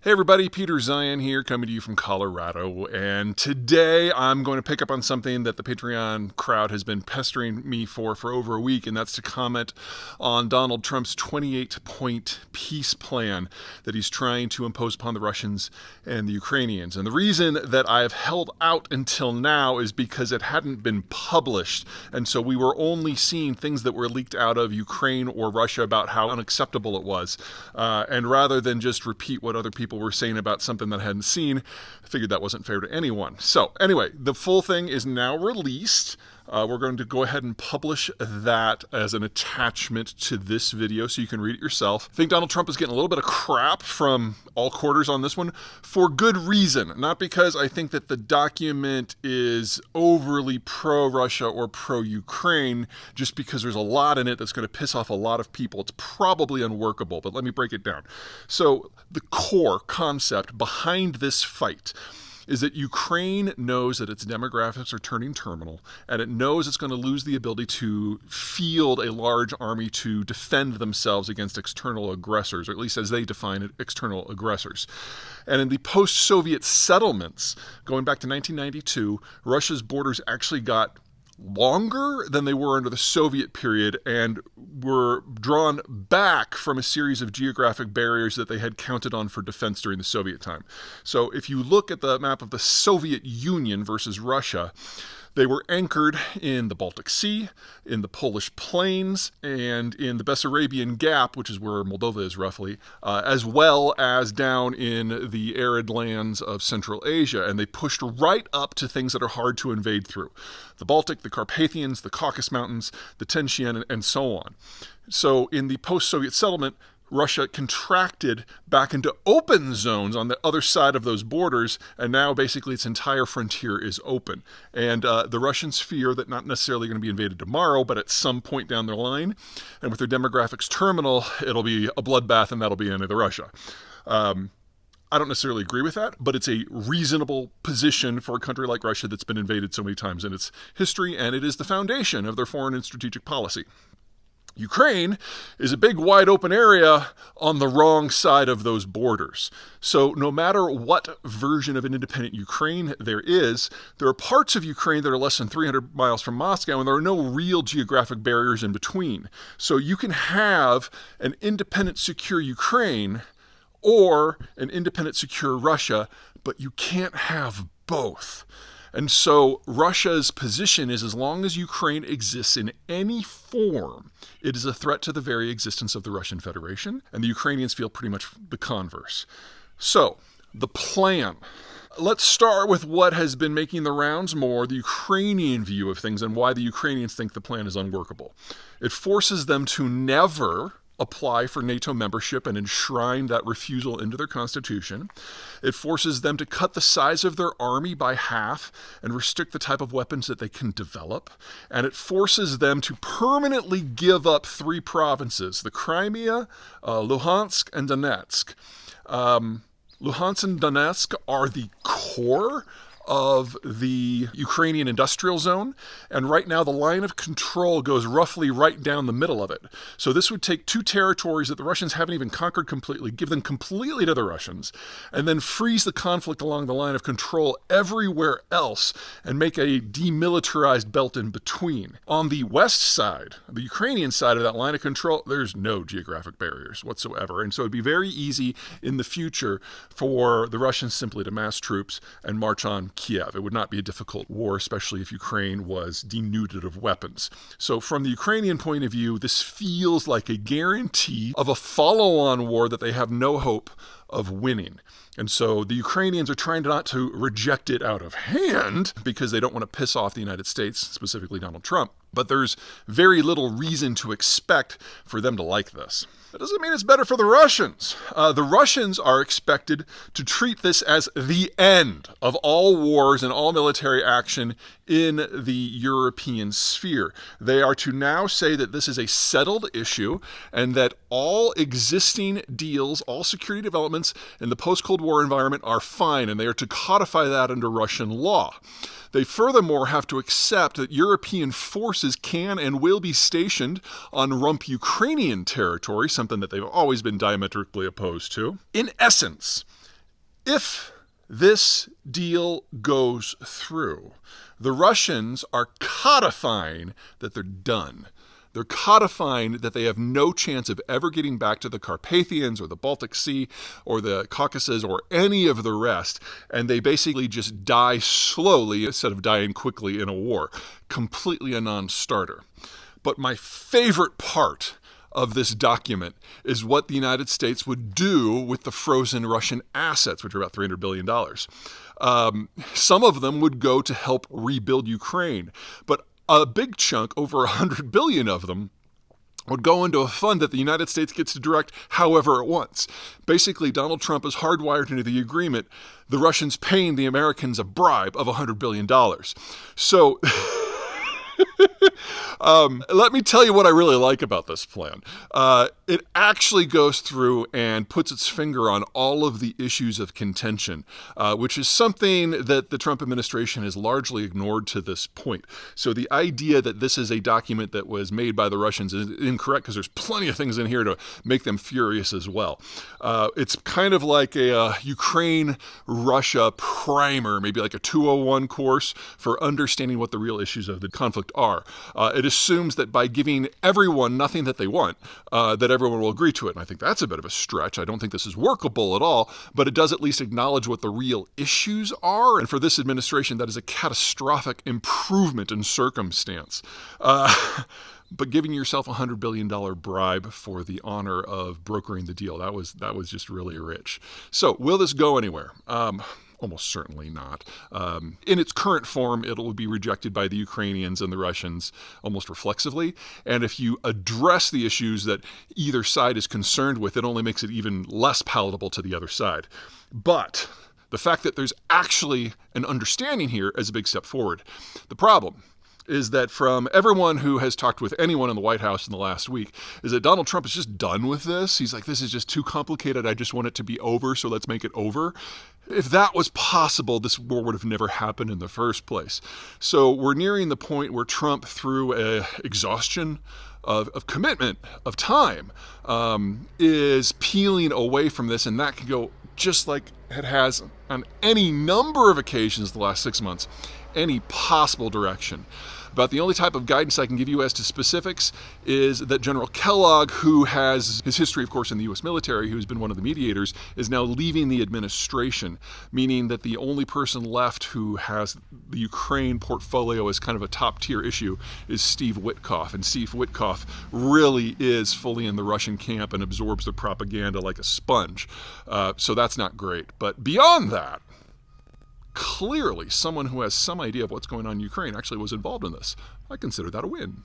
Hey everybody, Peter Zeihan here, coming to you from Colorado, and today I'm going to pick up on something that the Patreon crowd has been pestering me for over a week, and that's to comment on Donald Trump's 28-point peace plan that he's trying to impose upon the Russians and the Ukrainians. And the reason that I have held out until now is because it hadn't been published, and so we were only seeing things that were leaked out of Ukraine or Russia about how unacceptable it was. And rather than just repeat what other people were saying about something that I hadn't seen, I figured that wasn't fair to anyone. So anyway, the full thing is now released. We're going to go ahead and publish that as an attachment to this video so you can read it yourself. I think Donald Trump is getting a little bit of crap from all quarters on this one for good reason. Not because I think that the document is overly pro-Russia or pro-Ukraine, just because there's a lot in it that's going to piss off a lot of people. It's probably unworkable, but let me break it down. So the core concept behind this fight is that Ukraine knows that its demographics are turning terminal, and it knows it's going to lose the ability to field a large army to defend themselves against external aggressors, or at least as they define it, external aggressors. And in the post-Soviet settlements, going back to 1992, Russia's borders actually got longer than they were under the Soviet period and were drawn back from a series of geographic barriers that they had counted on for defense during the Soviet time. So if you look at the map of the Soviet Union versus Russia, they were anchored in the Baltic Sea, in the Polish Plains, and in the Bessarabian Gap, which is where Moldova is roughly, as well as down in the arid lands of Central Asia. And they pushed right up to things that are hard to invade through: the Baltic, the Carpathians, the Caucasus Mountains, the Tian Shan, and so on. So in the post-Soviet settlement, Russia contracted back into open zones on the other side of those borders, and now basically its entire frontier is open. And the Russians fear that not necessarily going to be invaded tomorrow, but at some point down the line, and with their demographics terminal, it'll be a bloodbath, and that'll be the end of Russia. I don't necessarily agree with that, but it's a reasonable position for a country like Russia that's been invaded so many times in its history, and it is the foundation of their foreign and strategic policy. Ukraine is a big, wide open area on the wrong side of those borders. So no matter what version of an independent Ukraine there are parts of Ukraine that are less than 300 miles from Moscow, and there are no real geographic barriers in between. So you can have an independent, secure Ukraine or an independent, secure Russia, but you can't have both. And so Russia's position is, as long as Ukraine exists in any form, it is a threat to the very existence of the Russian Federation, and the Ukrainians feel pretty much the converse. So, the plan. Let's start with what has been making the rounds more, the Ukrainian view of things, and why the Ukrainians think the plan is unworkable. It forces them to never apply for NATO membership and enshrine that refusal into their constitution. It forces them to cut the size of their army by half and restrict the type of weapons that they can develop. And it forces them to permanently give up 3 provinces: the Crimea, Luhansk, and Donetsk. Luhansk and Donetsk are the core of the Ukrainian industrial zone, and right now the line of control goes roughly right down the middle of it. So this would take 2 territories that the Russians haven't even conquered completely, give them completely to the Russians, and then freeze the conflict along the line of control everywhere else and make a demilitarized belt in between. On the west side, the Ukrainian side of that line of control, there's no geographic barriers whatsoever, and so it'd be very easy in the future for the Russians simply to mass troops and march on Kiev. It would not be a difficult war, especially if Ukraine was denuded of weapons. So from the Ukrainian point of view, this feels like a guarantee of a follow-on war that they have no hope of winning. And so the Ukrainians are trying not to reject it out of hand because they don't want to piss off the United States, specifically Donald Trump. But there's very little reason to expect for them to like this. That doesn't mean it's better for the Russians. The Russians are expected to treat this as the end of all wars and all military action in the European sphere. They are to now say that this is a settled issue and that all existing deals, all security developments in the post-Cold War environment are fine, and they are to codify that under Russian law. They furthermore have to accept that European forces can and will be stationed on rump Ukrainian territory, something that they've always been diametrically opposed to. In essence, If this deal goes through, the Russians are codifying that they're done. They're codifying that they have no chance of ever getting back to the Carpathians or the Baltic Sea or the Caucasus or any of the rest, and they basically just die slowly instead of dying quickly in a war. Completely a non-starter. But my favorite part of this document is what the United States would do with the frozen Russian assets, which are about $300 billion. Some of them would go to help rebuild Ukraine, but a big chunk, over $100 billion of them, would go into a fund that the United States gets to direct however it wants. Basically, Donald Trump has hardwired into the agreement the Russians paying the Americans a bribe of $100 billion. So let me tell you what I really like about this plan. It actually goes through and puts its finger on all of the issues of contention, which is something that the Trump administration has largely ignored to this point. So the idea that this is a document that was made by the Russians is incorrect, because there's plenty of things in here to make them furious as well. It's kind of like a Ukraine-Russia primer, maybe like a 201 course for understanding what the real issues of the conflict are. It assumes that by giving everyone nothing that they want, that everyone will agree to it. And I think that's a bit of a stretch. I don't think this is workable at all, but it does at least acknowledge what the real issues are. And for this administration, that is a catastrophic improvement in circumstance. But giving yourself a $100 billion bribe for the honor of brokering the deal, that was just really rich. So will this go anywhere? Almost certainly not. In its current form, it will be rejected by the Ukrainians and the Russians almost reflexively. And if you address the issues that either side is concerned with, it only makes it even less palatable to the other side. But the fact that there's actually an understanding here is a big step forward. The problem is that from everyone who has talked with anyone in the White House in the last week, is that Donald Trump is just done with this. He's like, this is just too complicated. I just want it to be over, so let's make it over. If that was possible, this war would have never happened in the first place. So we're nearing the point where Trump, through an exhaustion of commitment, of time, is peeling away from this, and that can go just like it has on any number of occasions the last 6 months, any possible direction. About the only type of guidance I can give you as to specifics is that General Kellogg, who has his history, of course, in the U.S. military, who's been one of the mediators, is now leaving the administration, meaning that the only person left who has the Ukraine portfolio as kind of a top-tier issue is Steve Witkoff. And Steve Witkoff really is fully in the Russian camp and absorbs the propaganda like a sponge. So that's not great. But beyond that, clearly someone who has some idea of what's going on in Ukraine actually was involved in this. I consider that a win.